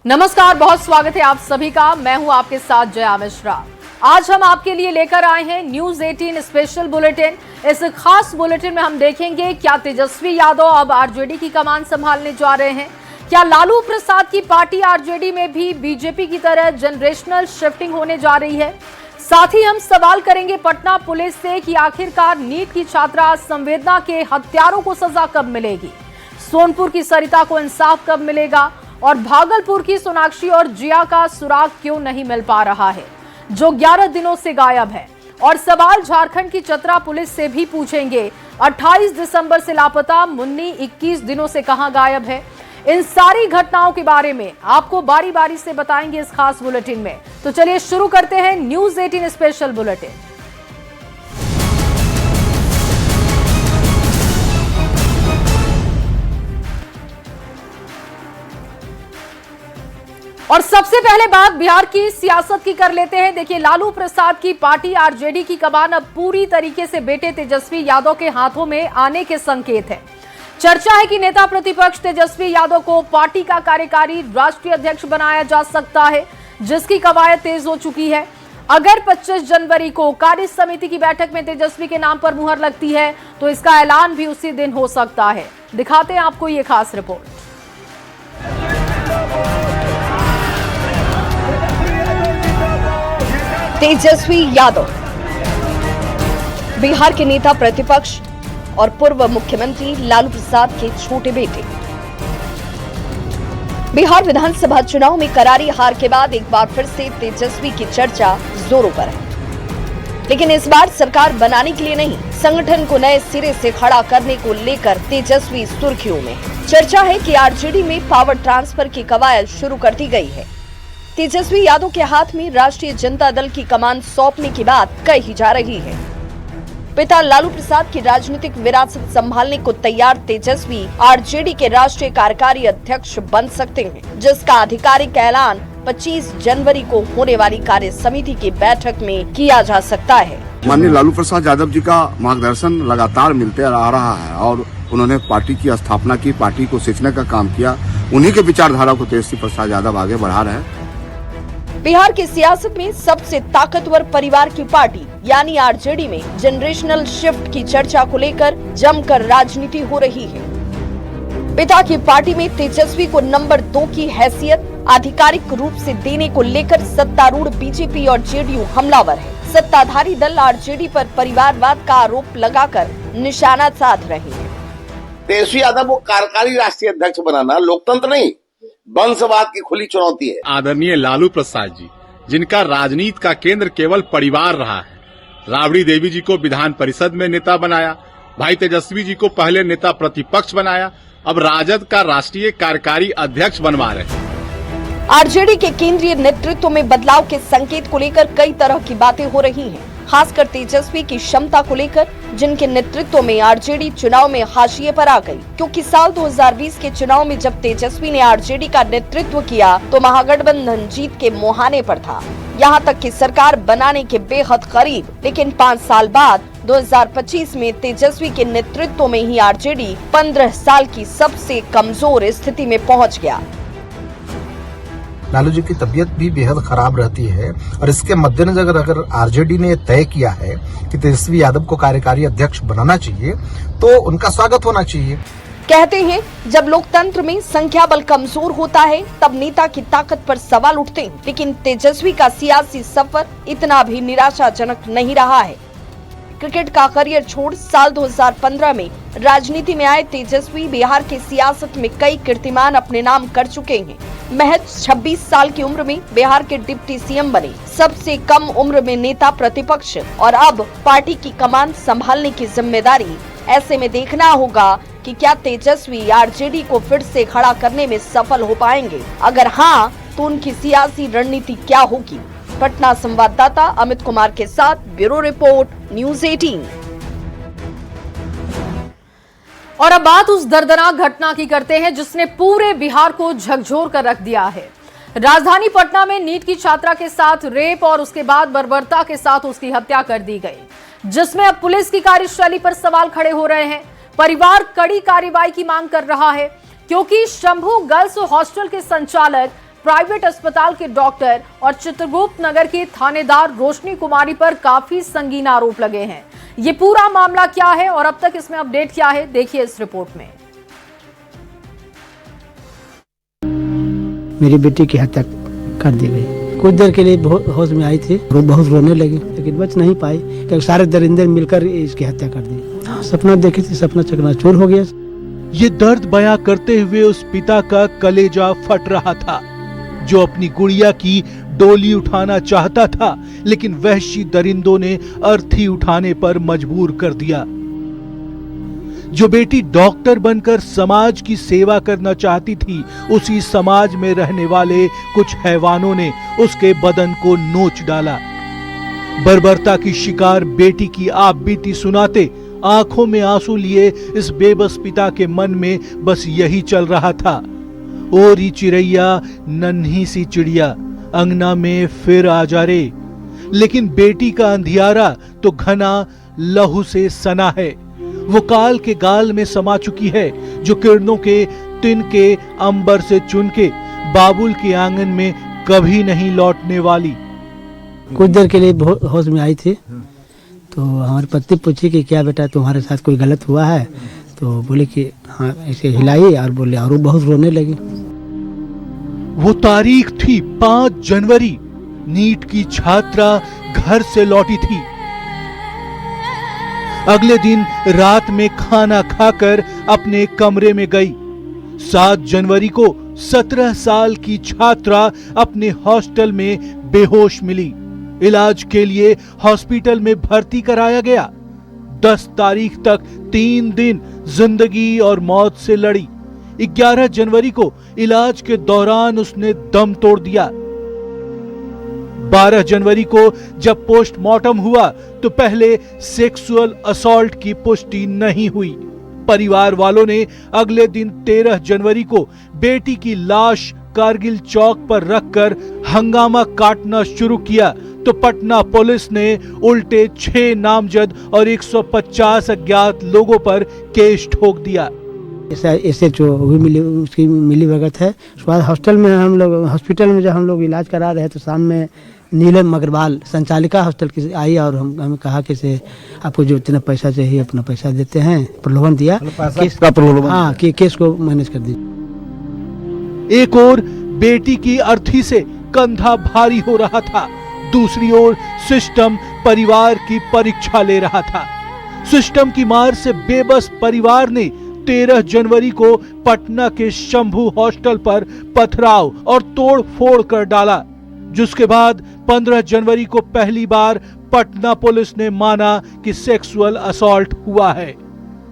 नमस्कार, बहुत स्वागत है आप सभी का। मैं हूं आपके साथ जया मिश्रा। आज हम आपके लिए लेकर आए हैं न्यूज 18 स्पेशल बुलेटिन। इस खास बुलेटिन में हम देखेंगे क्या तेजस्वी यादव अब आरजेडी की कमान संभालने जा रहे हैं, क्या लालू प्रसाद की पार्टी आरजेडी में भी बीजेपी की तरह जनरेशनल शिफ्टिंग होने जा रही है। साथ ही हम सवाल करेंगे पटना पुलिस से कि आखिरकार नीट की छात्रा संवेदना के हत्यारों को सजा कब मिलेगी, सोनपुर की सरिता को इंसाफ कब मिलेगा और भागलपुर की सोनाक्षी और जिया का सुराग क्यों नहीं मिल पा रहा है, जो 11 दिनों से गायब है। और सवाल झारखंड की चतरा पुलिस से भी पूछेंगे, 28 दिसंबर से लापता मुन्नी 21 दिनों से कहां गायब है। इन सारी घटनाओं के बारे में आपको बारी बारी से बताएंगे इस खास बुलेटिन में। तो चलिए शुरू करते हैं न्यूज 18 स्पेशल बुलेटिन। और सबसे पहले बात बिहार की सियासत की कर लेते हैं। देखिए, लालू प्रसाद की पार्टी आरजेडी की कमान अब पूरी तरीके से बेटे तेजस्वी यादव के हाथों में आने के संकेत है। चर्चा है कि नेता प्रतिपक्ष तेजस्वी यादव को पार्टी का कार्यकारी राष्ट्रीय अध्यक्ष बनाया जा सकता है, जिसकी कवायद तेज हो चुकी है। अगर 25 जनवरी को कार्य समिति की बैठक में तेजस्वी के नाम पर मुहर लगती है तो इसका ऐलान भी उसी दिन हो सकता है। दिखाते हैं आपको ये खास रिपोर्ट। तेजस्वी यादव बिहार के नेता प्रतिपक्ष और पूर्व मुख्यमंत्री लालू प्रसाद के छोटे बेटे। बिहार विधानसभा चुनाव में करारी हार के बाद एक बार फिर से तेजस्वी की चर्चा जोरों पर है, लेकिन इस बार सरकार बनाने के लिए नहीं, संगठन को नए सिरे से खड़ा करने को लेकर तेजस्वी सुर्खियों में। चर्चा है कि आरजेडी में पावर ट्रांसफर की कवायद शुरू कर दी गई है। तेजस्वी यादव के हाथ में राष्ट्रीय जनता दल की कमान सौंपने की बात कही जा रही है। पिता लालू प्रसाद की राजनीतिक विरासत संभालने को तैयार तेजस्वी आरजेडी के राष्ट्रीय कार्यकारी अध्यक्ष बन सकते हैं, जिसका आधिकारिक ऐलान 25 जनवरी को होने वाली कार्य समिति की बैठक में किया जा सकता है। माननीय लालू प्रसाद यादव जी का मार्गदर्शन लगातार मिलते आ रहा है और उन्होंने पार्टी की स्थापना की, पार्टी को सींचने का काम किया। उन्हीं के विचारधारा को तेजस्वी प्रसाद यादव आगे बढ़ा रहे हैं। बिहार की सियासत में सबसे ताकतवर परिवार की पार्टी यानी आरजेडी में जनरेशनल शिफ्ट की चर्चा को लेकर जमकर राजनीति हो रही है। पिता की पार्टी में तेजस्वी को नंबर 2 की हैसियत आधिकारिक रूप से देने को लेकर सत्तारूढ़ बीजेपी और जेडीयू हमलावर है। सत्ताधारी दल आरजेडी पर परिवारवाद का आरोप लगाकर निशाना साध रहे हैं। तेजस्वी यादव को कार्यकारी राष्ट्रीय अध्यक्ष बनाना लोकतंत्र नहीं, वंशवाद की खुली चुनौती है। आदरणीय लालू प्रसाद जी, जिनका राजनीति का केंद्र केवल परिवार रहा है, राबड़ी देवी जी को विधान परिषद में नेता बनाया, भाई तेजस्वी जी को पहले नेता प्रतिपक्ष बनाया, अब राजद का राष्ट्रीय कार्यकारी अध्यक्ष बनवा रहे हैं। आरजेडी के केंद्रीय नेतृत्व में बदलाव के संकेत को लेकर कई तरह की बातें हो रही हैं, खासकर तेजस्वी की क्षमता को लेकर, जिनके नेतृत्व में आरजेडी चुनाव में हाशिए पर आ गई। क्योंकि साल 2020 के चुनाव में जब तेजस्वी ने आरजेडी का नेतृत्व किया तो महागठबंधन जीत के मुहाने पर था, यहां तक कि सरकार बनाने के बेहद करीब। लेकिन 5 साल बाद 2025 में तेजस्वी के नेतृत्व में ही आरजेडी 15 साल की सबसे कमजोर स्थिति में पहुंच गया। लालू जी की तबीयत भी बेहद खराब रहती है और इसके मद्देनजर अगर आरजेडी ने तय किया है कि तेजस्वी यादव को कार्यकारी अध्यक्ष बनाना चाहिए तो उनका स्वागत होना चाहिए। कहते हैं जब लोकतंत्र में संख्या बल कमजोर होता है तब नेता की ताकत पर सवाल उठते हैं, लेकिन तेजस्वी का सियासी सफर इतना भी निराशाजनक नहीं रहा है। क्रिकेट का करियर छोड़ साल 2015 में राजनीति में आए तेजस्वी बिहार की सियासत में कई कीर्तिमान अपने नाम कर चुके हैं। महज 26 साल की उम्र में बिहार के डिप्टी सीएम बने, सबसे कम उम्र में नेता प्रतिपक्ष और अब पार्टी की कमान संभालने की जिम्मेदारी। ऐसे में देखना होगा कि क्या तेजस्वी आरजेडी को फिर से खड़ा करने में सफल हो पाएंगे। अगर हाँ तो उनकी सियासी रणनीति क्या होगी। पटना संवाददाता अमित कुमार के साथ ब्यूरो रिपोर्ट न्यूज 18। और अब बात उस दर्दनाक घटना की करते हैं जिसने पूरे बिहार को झकझोर कर रख दिया है। राजधानी पटना में नीट की छात्रा के साथ रेप और उसके बाद बर्बरता के साथ उसकी हत्या कर दी गई, जिसमें अब पुलिस की कार्यशैली पर सवाल खड़े हो रहे हैं। परिवार कड़ी कार्रवाई की मांग कर रहा है क्योंकि शंभू गर्ल्स हॉस्टल के संचालक प्राइवेट अस्पताल के डॉक्टर और चित्रगुप्त नगर के थानेदार रोशनी कुमारी पर काफी संगीन आरोप लगे हैं। ये पूरा मामला क्या है और अब तक इसमें अपडेट क्या है, देखिए इस रिपोर्ट में। मेरी बेटी की हत्या कर दी गई। कुछ देर के लिए बहुत होश में आई थी, बहुत रोने लगी, लेकिन बच नहीं पाई क्योंकि सारे दरिंदे मिलकर इसकी हत्या कर दी। सपना देखी थी, सपना चकनाचूर हो गया। ये दर्द बयां करते हुए उस पिता का कलेजा फट रहा था जो अपनी गुड़िया की डोली उठाना चाहता था, लेकिन वहशी दरिंदों ने अर्थी उठाने पर मजबूर कर दिया। जो बेटी डॉक्टर बनकर समाज की सेवा करना चाहती थी, उसी समाज में रहने वाले कुछ हैवानों ने उसके बदन को नोच डाला। बर्बरता की शिकार बेटी की आप बीती सुनाते आंखों में आंसू लिए इस बेबस पिता के मन में बस यही चल रहा था, ओरी चिड़ैया नन्ही सी चिड़िया अंगना में फिर आ जा रे। लेकिन बेटी का अंधियारा तो घना लहू से सना है। वो काल के गाल में समा चुकी है, जो किरणों के तिनके अंबर से चुन के बाबुल के आंगन में कभी नहीं लौटने वाली। कुछ देर के लिए बहुत होश में आई थी, तो हमारी पत्नी पूछी कि क्या बेटा तुम्हारे साथ कोई गलत हुआ है, तो बोले कि हाँ, ऐसे हिलाई और बोले, और वो बहुत रोने लगी। वो तारीख थी 5 जनवरी। नीट की छात्रा घर से लौटी थी। अगले दिन रात में खाना खाकर अपने कमरे में गई। 7 जनवरी को 17 साल की छात्रा अपने हॉस्टल में बेहोश मिली। इलाज के लिए हॉस्पिटल में भर्ती कराया गया। 10 तारीख तक 3 दिन जिंदगी और मौत से लड़ी। 11 जनवरी को इलाज के दौरान उसने दम तोड़ दिया। 12 जनवरी को जब पोस्टमार्टम हुआ तो पहले सेक्सुअल असॉल्ट की पुष्टि नहीं हुई। परिवार वालों ने अगले दिन 13 जनवरी को बेटी की लाश कारगिल चौक पर रखकर हंगामा काटना शुरू किया, तो पटना पुलिस ने उल्टे 6 नामजद और 150 अज्ञात लोगों पर केस ठोक दिया। ऐसे जो भी मिली उसकी मिली भगत है। उसके बाद हॉस्टल में हम लोग हॉस्पिटल में जब हम लोग इलाज करा रहे तो सामने में नीलम अग्रवाल संचालिका हॉस्टल की आई और हमें कहा कि से आपको जो इतना पैसा चाहिए अपना पैसा देते हैं, प्रलोभन दिया कि केस को मैनेज कर दीजिए। एक ओर बेटी की अर्थी से कंधा भारी हो रहा था, दूसरी ओर सिस्टम परिवार की परीक्षा ले रहा था। सिस्टम की मार से बेबस परिवार ने 13 जनवरी को पटना के शंभू हॉस्टल पर पथराव और तोड़ फोड़ कर डाला, जिसके बाद 15 जनवरी को पहली बार पटना पुलिस ने माना कि सेक्सुअल असॉल्ट हुआ है।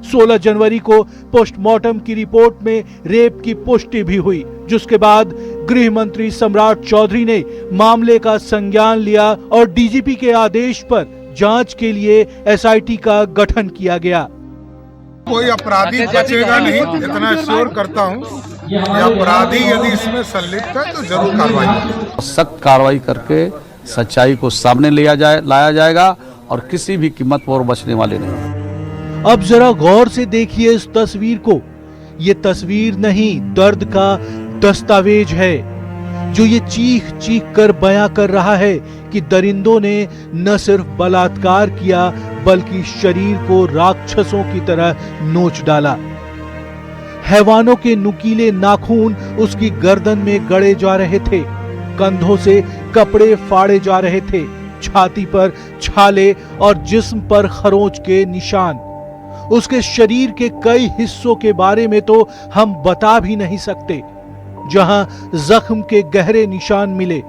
16 जनवरी को पोस्टमार्टम की रिपोर्ट में रेप की पुष्टि भी हुई, जिसके बाद गृह मंत्री सम्राट चौधरी ने मामले का संज्ञान लिया और डीजीपी के आदेश पर जांच के लिए एसआईटी का गठन किया गया। कोई अपराधी बचेगा नहीं, इतना श्योर करता हूँ। अपराधी यदि इसमें संलिप्त है तो जरूर कार्रवाई होगी। सख्त कार्रवाई करके सच्चाई को सामने लाया जाएगा और किसी भी कीमत पर बचने वाले नहीं। अब जरा गौर से देखिए इस तस्वीर को। ये तस्वीर नहीं, दर्द का दस्तावेज है जो ये चीख चीख कर बयां कर रहा है कि दरिंदों ने न सिर्फ बलात्कार किया बल्कि शरीर को राक्षसों की तरह नोच डाला। हैवानों के नुकीले नाखून उसकी गर्दन में गड़े जा रहे थे, कंधों से कपड़े फाड़े जा रहे थे, छाती पर छाले और जिस्म पर खरोंच के निशान। उसके शरीर के कई हिस्सों के बारे में तो हम बता भी नहीं सकते, जहां जख्म के गहरे निशान मिले।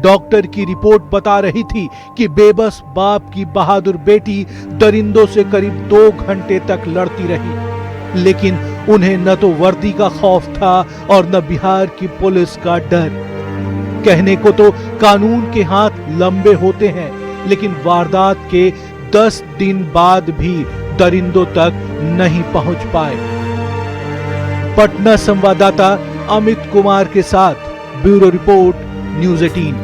डॉक्टर की रिपोर्ट बता रही थी कि बेबस बाप की बहादुर बेटी दरिंदों से करीब 2 घंटे तक लड़ती रही, लेकिन उन्हें न तो वर्दी का खौफ था और न बिहार की पुलिस का डर। कहने को तो कानून के हाथ लंबे होते हैं, लेकिन वारदात के 10 दिन बाद भी दरिंदों तक नहीं पहुंच पाए। पटना संवाददाता अमित कुमार के साथ ब्यूरो रिपोर्ट, न्यूज़ 18।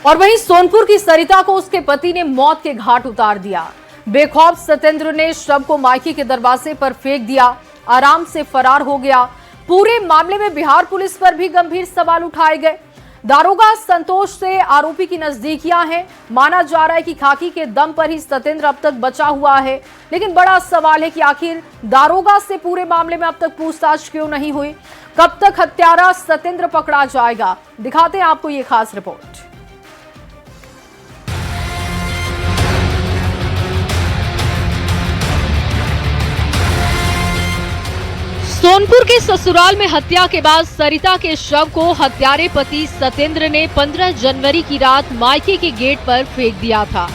और वहीं सोनपुर की सरिता को उसके पति ने मौत के घाट उतार दिया। बेखौफ सत्येंद्र ने शव को मायके के दरवाजे पर फेंक दिया, आराम से फरार हो गया। पूरे मामले में बिहार पुलिस पर भी गंभीर सवाल उठाए गए। दारोगा संतोष से आरोपी की नजदीकियां हैं। माना जा रहा है कि खाकी के दम पर ही सत्येंद्र अब तक बचा हुआ है, लेकिन बड़ा सवाल है कि आखिर दारोगा से पूरे मामले में अब तक पूछताछ क्यों नहीं हुई। कब तक हत्यारा सत्येंद्र पकड़ा जाएगा, दिखाते हैं आपको ये खास रिपोर्ट। सोनपुर के ससुराल में हत्या के बाद सरिता के शव को हत्यारे पति सत्येंद्र ने 15 जनवरी की रात मायके के गेट पर फेंक दिया था।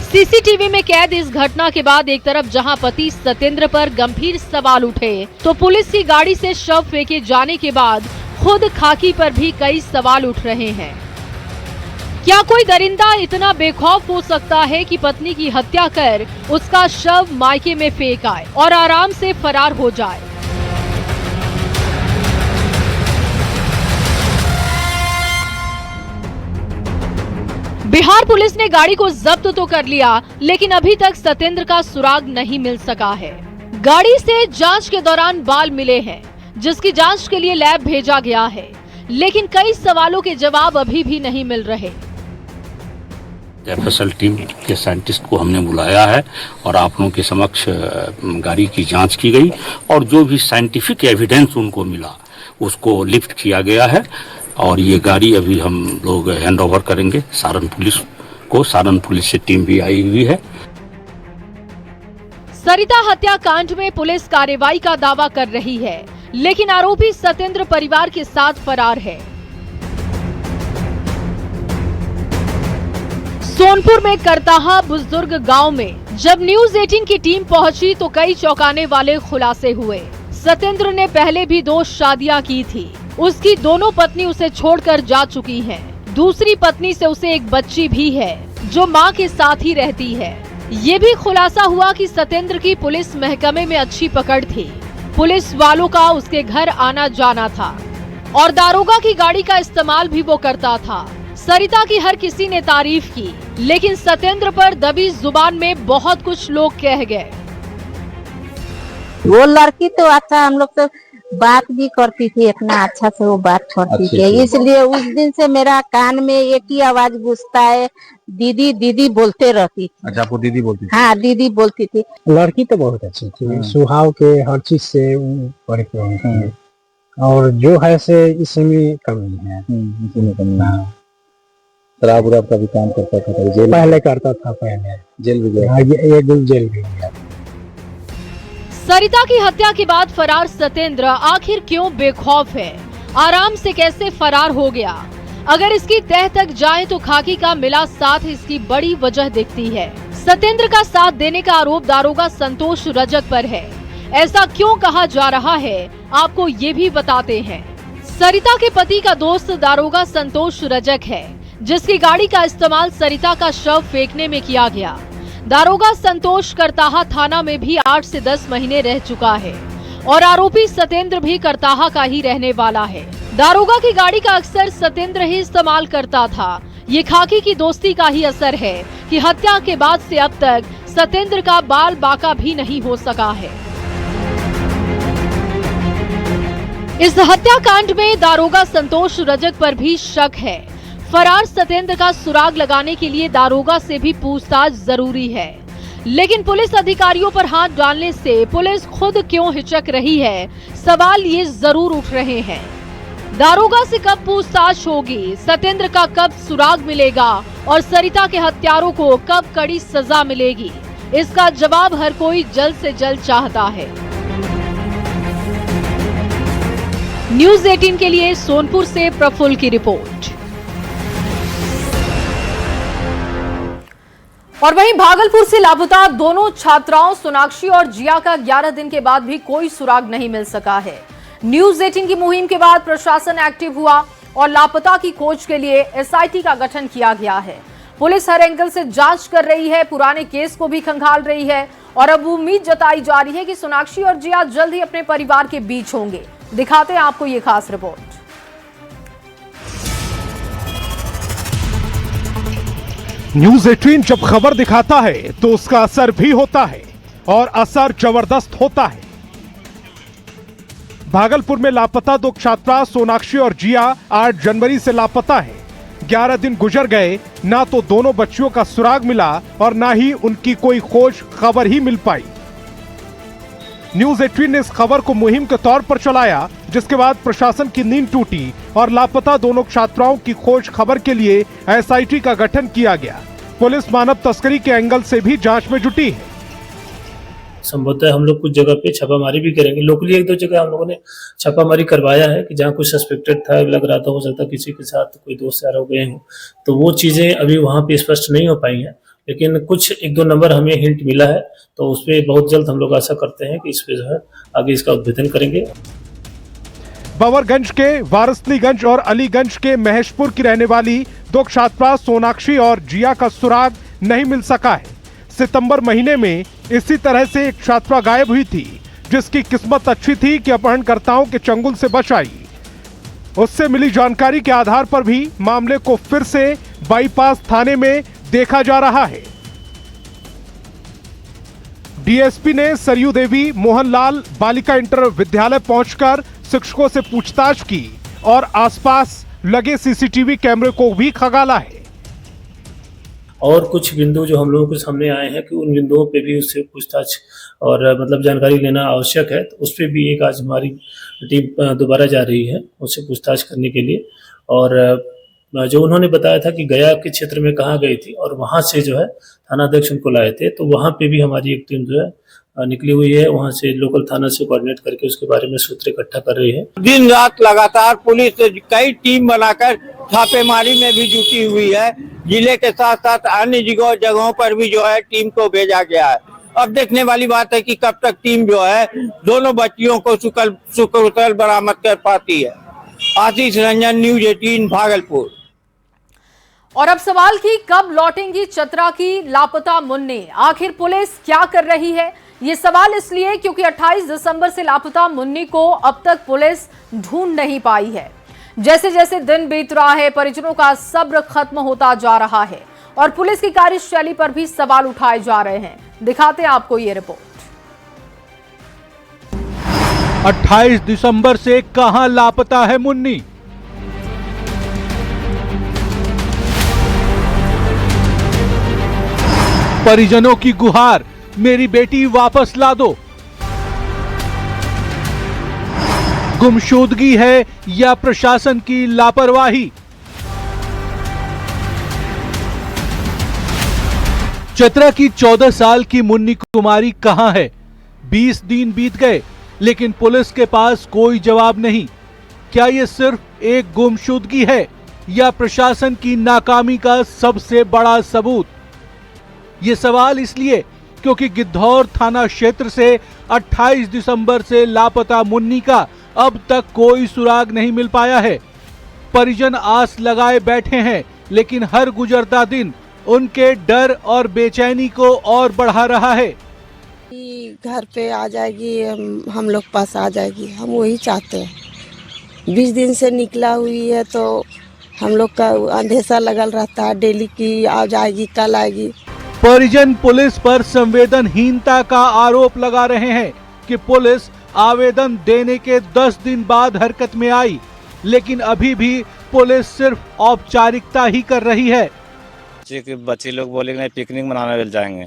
सीसीटीवी में कैद इस घटना के बाद एक तरफ जहां पति सत्येंद्र पर गंभीर सवाल उठे, तो पुलिस की गाड़ी से शव फेंके जाने के बाद खुद खाकी पर भी कई सवाल उठ रहे हैं। क्या कोई दरिंदा इतना बेखौफ हो सकता है कि पत्नी की हत्या कर उसका शव मायके में फेंक आए और आराम से फरार हो जाए? बिहार पुलिस ने गाड़ी को जब्त तो कर लिया, लेकिन अभी तक सत्येंद्र का सुराग नहीं मिल सका है। गाड़ी से जांच के दौरान बाल मिले हैं, जिसकी जांच के लिए लैब भेजा गया है, लेकिन कई सवालों के जवाब अभी भी नहीं मिल रहे। एफएसएल टीम के साइंटिस्ट को हमने बुलाया है और आप लोगों के समक्ष गाड़ी की जांच की गई और जो भी साइंटिफिक एविडेंस उनको मिला उसको लिफ्ट किया गया है और ये गाड़ी अभी हम लोग हैंड ओवर करेंगे सारण पुलिस को। सारण पुलिस से टीम भी आई हुई है। सरिता हत्याकांड में पुलिस कार्रवाई का दावा कर रही है, लेकिन आरोपी सत्येंद्र परिवार के साथ फरार है। सोनपुर में करताहा बुजुर्ग गांव में जब न्यूज 18 की टीम पहुंची तो कई चौंकाने वाले खुलासे हुए। सत्येंद्र ने पहले भी 2 शादियां की थी। उसकी दोनों पत्नी उसे छोड़कर जा चुकी हैं। दूसरी पत्नी से उसे एक बच्ची भी है जो मां के साथ ही रहती है। ये भी खुलासा हुआ कि सत्येंद्र की पुलिस महकमे में अच्छी पकड़ थी। पुलिस वालों का उसके घर आना जाना था और दारोगा की गाड़ी का इस्तेमाल भी वो करता था। सरिता की हर किसी ने तारीफ की, लेकिन सत्येंद्र पर दबी जुबान में बहुत कुछ लोग कह गए। वो लड़की तो अच्छा, हम लोग तो बात भी करती थी, इतना अच्छा से वो बात करती थी। इसलिए उस दिन से मेरा कान में एक ही आवाज गूंजता है, दीदी दीदी बोलते रहती थी। अच्छा, आपको दीदी बोलती थी? हाँ, दीदी बोलती थी। लड़की तो बहुत अच्छी थी, स्वभाव के हर चीज से परिपूर्ण थी और जो है से इसमें कमी है। शराब उराब का भी काम करता था? जेल पहले करता था, पहले जेल भी गया? ये जेल भी गया। सरिता की हत्या के बाद फरार सत्येंद्र आखिर क्यों बेखौफ है? आराम से कैसे फरार हो गया? अगर इसकी तह तक जाए तो खाकी का मिला साथ इसकी बड़ी वजह दिखती है। सत्येंद्र का साथ देने का आरोप दारोगा संतोष रजक पर है। ऐसा क्यों कहा जा रहा है, आपको ये भी बताते हैं। सरिता के पति का दोस्त दारोगा संतोष रजक है, जिसकी गाड़ी का इस्तेमाल सरिता का शव फेंकने में किया गया। दारोगा संतोष करताहा थाना में भी 8 से 10 महीने रह चुका है और आरोपी सत्येंद्र भी करताहा का ही रहने वाला है। दारोगा की गाड़ी का अक्सर सत्येंद्र ही इस्तेमाल करता था। ये खाकी की दोस्ती का ही असर है कि हत्या के बाद से अब तक सत्येंद्र का बाल बाका भी नहीं हो सका है। इस हत्याकांड में दारोगा संतोष रजक पर भी शक है। फरार सत्येंद्र का सुराग लगाने के लिए दारोगा से भी पूछताछ जरूरी है, लेकिन पुलिस अधिकारियों पर हाथ डालने से पुलिस खुद क्यों हिचक रही है, सवाल ये जरूर उठ रहे हैं। दारोगा से कब पूछताछ होगी, सत्येंद्र का कब सुराग मिलेगा और सरिता के हत्यारों को कब कड़ी सजा मिलेगी, इसका जवाब हर कोई जल्द से जल्द चाहता है। न्यूज 18 के लिए सोनपुर से प्रफुल्ल की रिपोर्ट। और वहीं भागलपुर से लापता दोनों छात्राओं सोनाक्षी और जिया का 11 दिन के बाद भी कोई सुराग नहीं मिल सका है। न्यूज 18 की मुहिम के बाद प्रशासन एक्टिव हुआ और लापता की खोज के लिए एसआईटी का गठन किया गया है। पुलिस हर एंगल से जांच कर रही है, पुराने केस को भी खंगाल रही है और अब उम्मीद जताई जा रही है कि सोनाक्षी और जिया जल्द ही अपने परिवार के बीच होंगे। दिखाते हैं आपको ये खास रिपोर्ट। न्यूज 18 जब खबर दिखाता है तो उसका असर भी होता है और असर जबरदस्त होता है। भागलपुर में लापता 2 छात्रा सोनाक्षी और जिया 8 जनवरी से लापता है। 11 दिन गुजर गए, ना तो दोनों बच्चियों का सुराग मिला और ना ही उनकी कोई खोज खबर ही मिल पाई। न्यूज 18 ने इस खबर को मुहिम के तौर पर चलाया, जिसके बाद प्रशासन की नींद टूटी और लापता दोनों छात्राओं की खोज खबर के लिए SIT का गठन किया गया। पुलिस मानव तस्करी के एंगल से भी जांच में जुटी है। संभवतः हम लोग कुछ जगह पे छापामारी भी करेंगे। लोकली 1-2 जगह हम लोगों ने छापामारी करवाया है कि जहाँ कुछ सस्पेक्टेड था, लग रहा था हो सकता किसी के साथ कोई दोस्त यार हो गए हों, तो वो चीजें अभी वहाँ पे स्पष्ट नहीं हो पाई हैं, लेकिन कुछ 1-2 नंबर हमें हिंट मिला है, तो उस पर बहुत जल्द हम लोग आशा करते हैं कि इस पे जो है आगे इसका उद्भेदन करेंगे। बवरगंज के वारसलीगंज और अलीगंज के महेशपुर की रहने वाली 2 छात्रा सोनाक्षी और जिया का सुराग नहीं मिल सका है। सितंबर महीने में इसी तरह से एक छात्रा गायब हुई थी, जिसकी किस्मत अच्छी थी कि अपहरणकर्ताओं के चंगुल से बच आई। उससे मिली जानकारी के आधार पर भी मामले को फिर से बाईपास थाने में देखा जा रहा है। डीएसपी ने सरयू देवी मोहनलाल बालिका इंटर विद्यालय पहुंचकर शिक्षकों से पूछताछ की और आसपास लगे सीसीटीवी कैमरे को भी खंगाला है। और कुछ बिंदु जो हम लोगों के सामने आए हैं कि उन बिंदुओं पे भी उससे पूछताछ और मतलब जानकारी लेना आवश्यक है, तो उस पर भी एक आज हमारी टीम दोबारा जा रही है उससे पूछताछ करने के लिए। और जो उन्होंने बताया था कि गया के क्षेत्र में कहाँ गई थी और वहाँ से जो है थाना अध्यक्ष उनको लाए थे, तो वहाँ पे भी हमारी एक टीम जो है निकली हुई है, वहाँ से लोकल थाना से कोऑर्डिनेट करके उसके बारे में सूत्र इकट्ठा कर रही है। दिन रात लगातार पुलिस कई टीम बनाकर छापेमारी में भी जुटी हुई है। जिले के साथ साथ अन्य जगहों पर भी जो है टीम को भेजा गया है। अब देखने वाली बात है कि कब तक टीम जो है दोनों बच्चियों को सुकुशल बरामद कर पाती है। आशीष रंजन, न्यूज 18 भागलपुर। और अब सवाल की कब लौटेंगी चतरा की लापता मुन्नी? आखिर पुलिस क्या कर रही है? ये सवाल इसलिए क्योंकि 28 दिसंबर से लापता मुन्नी को अब तक पुलिस ढूंढ नहीं पाई है। जैसे जैसे दिन बीत रहा है, परिजनों का सब्र खत्म होता जा रहा है और पुलिस की कार्यशैली पर भी सवाल उठाए जा रहे हैं। दिखाते हैं आपको ये रिपोर्ट। 28 दिसंबर से कहां लापता है मुन्नी? परिजनों की गुहार, मेरी बेटी वापस ला दो। गुमशुदगी है या प्रशासन की लापरवाही? चतरा की 14 साल की मुन्नी कुमारी कहां है? 20 दिन बीत गए लेकिन पुलिस के पास कोई जवाब नहीं। क्या यह सिर्फ एक गुमशुदगी है या प्रशासन की नाकामी का सबसे बड़ा सबूत? ये सवाल इसलिए क्योंकि गिद्धौर थाना क्षेत्र से 28 दिसंबर से लापता मुन्नी का अब तक कोई सुराग नहीं मिल पाया है। परिजन आस लगाए बैठे हैं, लेकिन हर गुजरता दिन उनके डर और बेचैनी को और बढ़ा रहा है। घर पे आ जाएगी, हम लोग पास आ जाएगी, हम वही चाहते हैं। 20 दिन से निकला हुई है तो हम लोग का अंधेरा लगल रहता है डेली की आ जाएगी कल आएगी। परिजन पुलिस पर संवेदनहीनता का आरोप लगा रहे हैं कि पुलिस आवेदन देने के 10 दिन बाद हरकत में आई, लेकिन अभी भी पुलिस सिर्फ औपचारिकता ही कर रही है। बच्ची लोग बोले नहीं पिकनिक मनाने जाएंगे,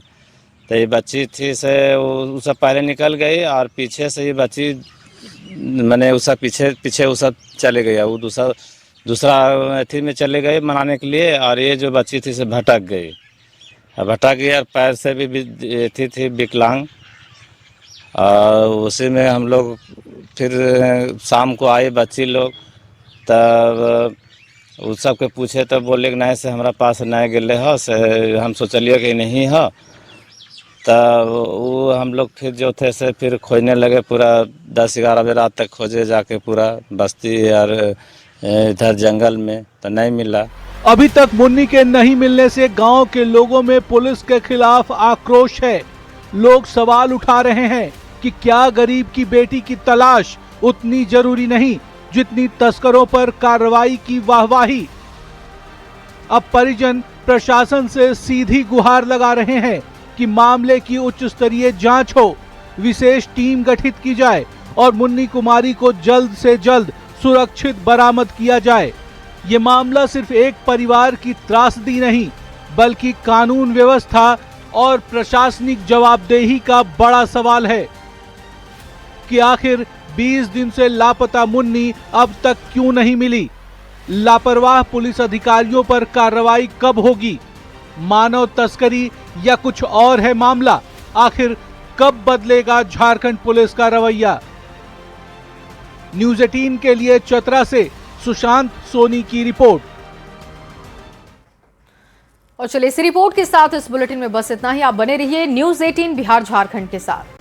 तो ये बच्ची थी से वो सब पहले निकल गई और पीछे से ये बच्ची मैंने उसका पीछे वो सब चले गया, वो दूसरा अथी में चले गए मनाने के लिए, और ये जो बच्ची थी से भटक गई और पैर से भी थी विकलांग। और उसी में हम लोग फिर शाम को आए बच्ची लोग, तब उस सब के पूछे तब बोले कि नहीं से हमारा पास नहीं गए हो, से हम सोचलिए कि नहीं हो। तब वो हम लोग फिर जो थे से फिर खोजने लगे, पूरा 10-11 बजे रात तक खोजे जाके पूरा बस्ती और इधर जंगल में, तो नहीं मिला। अभी तक मुन्नी के नहीं मिलने से गांव के लोगों में पुलिस के खिलाफ आक्रोश है। लोग सवाल उठा रहे हैं कि क्या गरीब की बेटी की तलाश उतनी जरूरी नहीं जितनी तस्करों पर कार्रवाई की वाहवाही। अब परिजन प्रशासन से सीधी गुहार लगा रहे हैं कि मामले की उच्च स्तरीय जांच हो, विशेष टीम गठित की जाए और मुन्नी कुमारी को जल्द से जल्द सुरक्षित बरामद किया जाए। ये मामला सिर्फ एक परिवार की त्रासदी नहीं, बल्कि कानून व्यवस्था और प्रशासनिक जवाबदेही का बड़ा सवाल है कि आखिर 20 दिन से लापता मुन्नी अब तक क्यों नहीं मिली। लापरवाह पुलिस अधिकारियों पर कार्रवाई कब होगी? मानव तस्करी या कुछ और है मामला? आखिर कब बदलेगा झारखंड पुलिस का रवैया? न्यूज़ 18 के लिए चतरा से सुशांत सोनी की रिपोर्ट। और चलिए इस रिपोर्ट के साथ इस बुलेटिन में बस इतना ही। आप बने रहिए न्यूज़ 18 बिहार झारखंड के साथ।